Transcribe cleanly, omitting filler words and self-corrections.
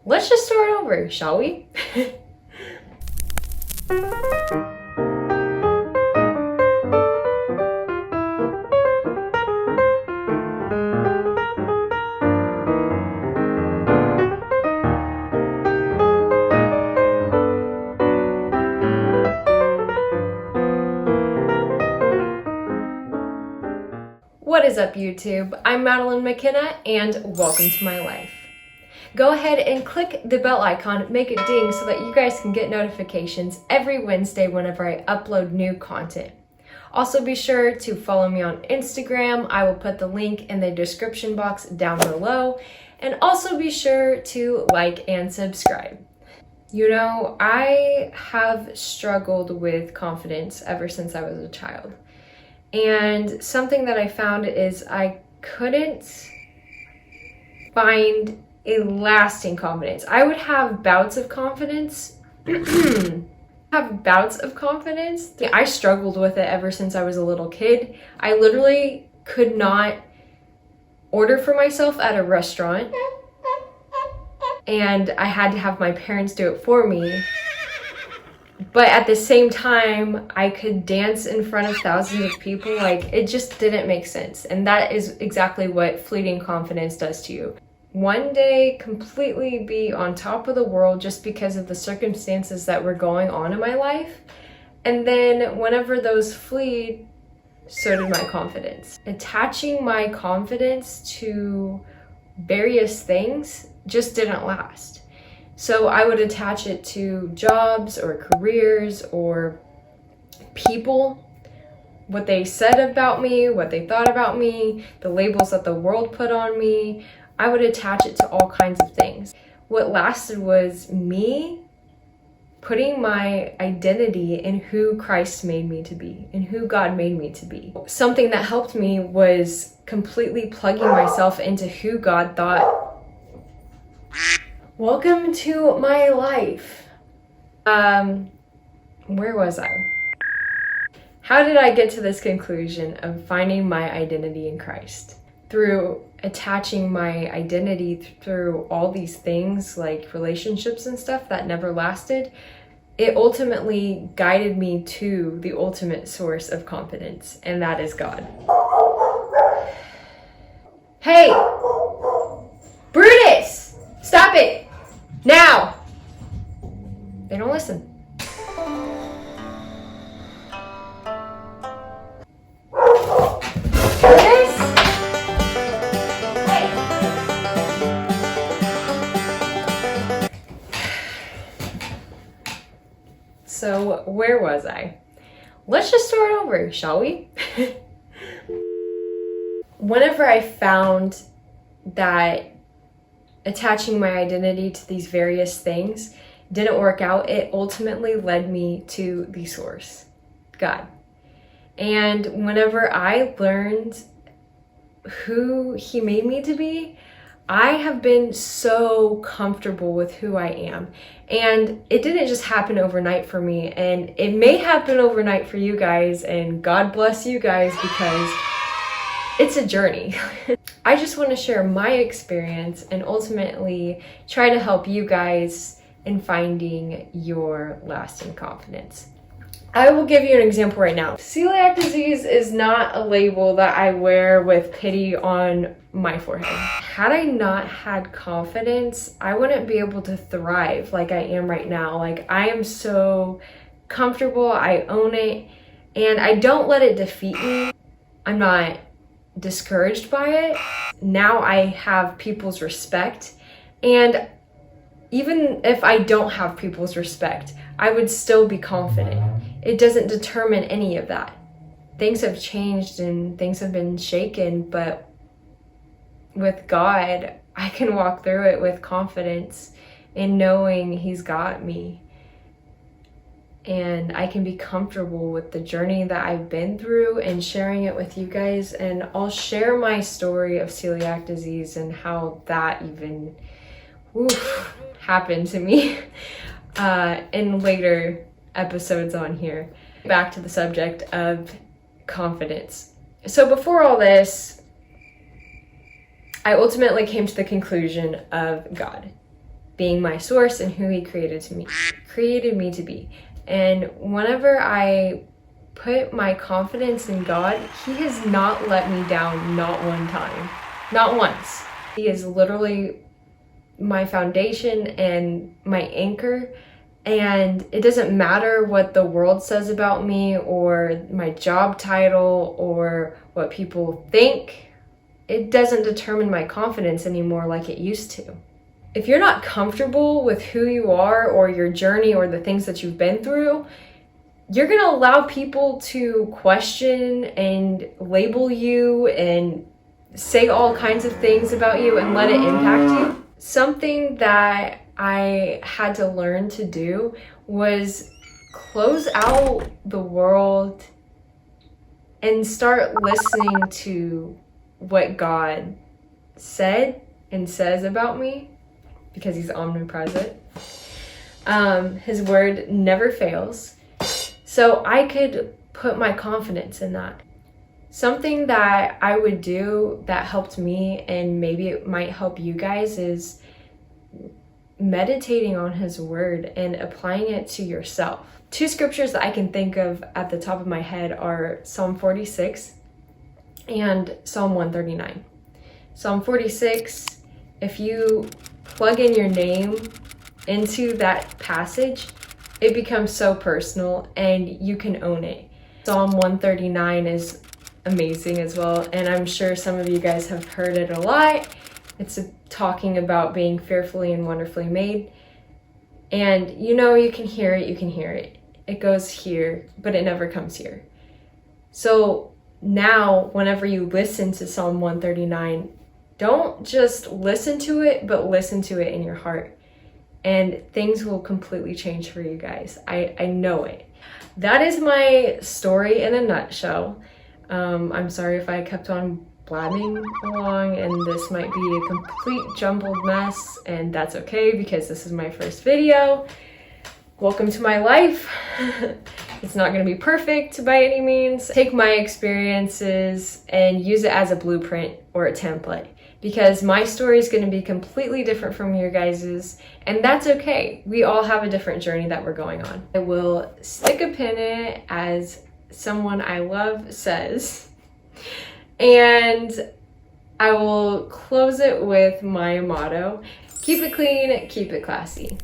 let's just start over, shall we? What is up, YouTube? I'm Madeline McKenna and welcome to my life. Go ahead and click the bell icon, make it ding so that you guys can get notifications every Wednesday whenever I upload new content. Also be sure to follow me on Instagram. I will put the link in the description box down below. And also be sure to like and subscribe. You know, I have struggled with confidence ever since I was a child. And something that I found is I couldn't find a lasting confidence. I would have bouts of confidence. I struggled with it ever since I was a little kid. I literally could not order for myself at a restaurant. And I had to have my parents do it for me. But at the same time, I could dance in front of thousands of people. Like, it just didn't make sense. And that is exactly what fleeting confidence does to you. One day, completely be on top of the world just because of the circumstances that were going on in my life. And then whenever those flee, so did my confidence. Attaching my confidence to various things just didn't last. So I would attach it to jobs or careers or people, what they said about me, what they thought about me, the labels that the world put on me. I would attach it to all kinds of things. What lasted was me putting my identity in who Christ made me to be, in who God made me to be. Something that helped me was completely plugging myself into who God thought. Welcome to my life. Where was I? How did I get to this conclusion of finding my identity in Christ? Through attaching my identity through all these things like relationships and stuff that never lasted. It ultimately guided me to the ultimate source of confidence, and that is God. Hey! Brutus! Stop it! Now! They don't listen. Brutus? Hey! So, where was I? Let's just start over, shall we? Whenever I found that attaching my identity to these various things didn't work out, it ultimately led me to the source, God. And whenever I learned who He made me to be, I have been so comfortable with who I am. And it didn't just happen overnight for me, and it may happen overnight for you guys, and God bless you guys because it's a journey. I just want to share my experience and ultimately try to help you guys in finding your lasting confidence. I will give you an example right now. Celiac disease is not a label that I wear with pity on my forehead. Had I not had confidence, I wouldn't be able to thrive like I am right now. Like, I am so comfortable, I own it, and I don't let it defeat me. I'm not discouraged by it. Now I have people's respect, and even if I don't have people's respect, I would still be confident. It doesn't determine any of that. Things have changed and things have been shaken, but with God, I can walk through it with confidence in knowing He's got me. And I can be comfortable with the journey that I've been through and sharing it with you guys. And I'll share my story of celiac disease and how that even happened to me in later episodes on here. Back to the subject of confidence. So before all this, I ultimately came to the conclusion of God. being my source and who he created me to be. And whenever I put my confidence in God, he has not let me down, not one time, not once. He is literally my foundation and my anchor. And it doesn't matter what the world says about me or my job title or what people think. It doesn't determine my confidence anymore like it used to. If you're not comfortable with who you are or your journey or the things that you've been through, you're going to allow people to question and label you and say all kinds of things about you and let it impact you. Something that I had to learn to do was close out the world and start listening to what God said and says about me, because he's omnipresent. His word never fails. So I could put my confidence in that. Something that I would do that helped me, and maybe it might help you guys, is meditating on his word and applying it to yourself. Two scriptures that I can think of at the top of my head are Psalm 46 and Psalm 139. Psalm 46, if you plug in your name into that passage, it becomes so personal and you can own it. Psalm 139 is amazing as well, and I'm sure some of you guys have heard it a lot. It's talking about being fearfully and wonderfully made. And you can hear it. It goes here, but it never comes here. So now, whenever you listen to Psalm 139, don't just listen to it, but listen to it in your heart. And things will completely change for you guys. I know it. That is my story in a nutshell. I'm sorry if I kept on blabbing along and this might be a complete jumbled mess, and that's okay because this is my first video. Welcome to my life. It's not going to be perfect by any means. Take my experiences and use it as a blueprint or a template, because my story is going to be completely different from your guys's, and that's okay. We all have a different journey that we're going on. I will stick a pin in it, as someone I love says, and I will close it with my motto: keep it clean, keep it classy.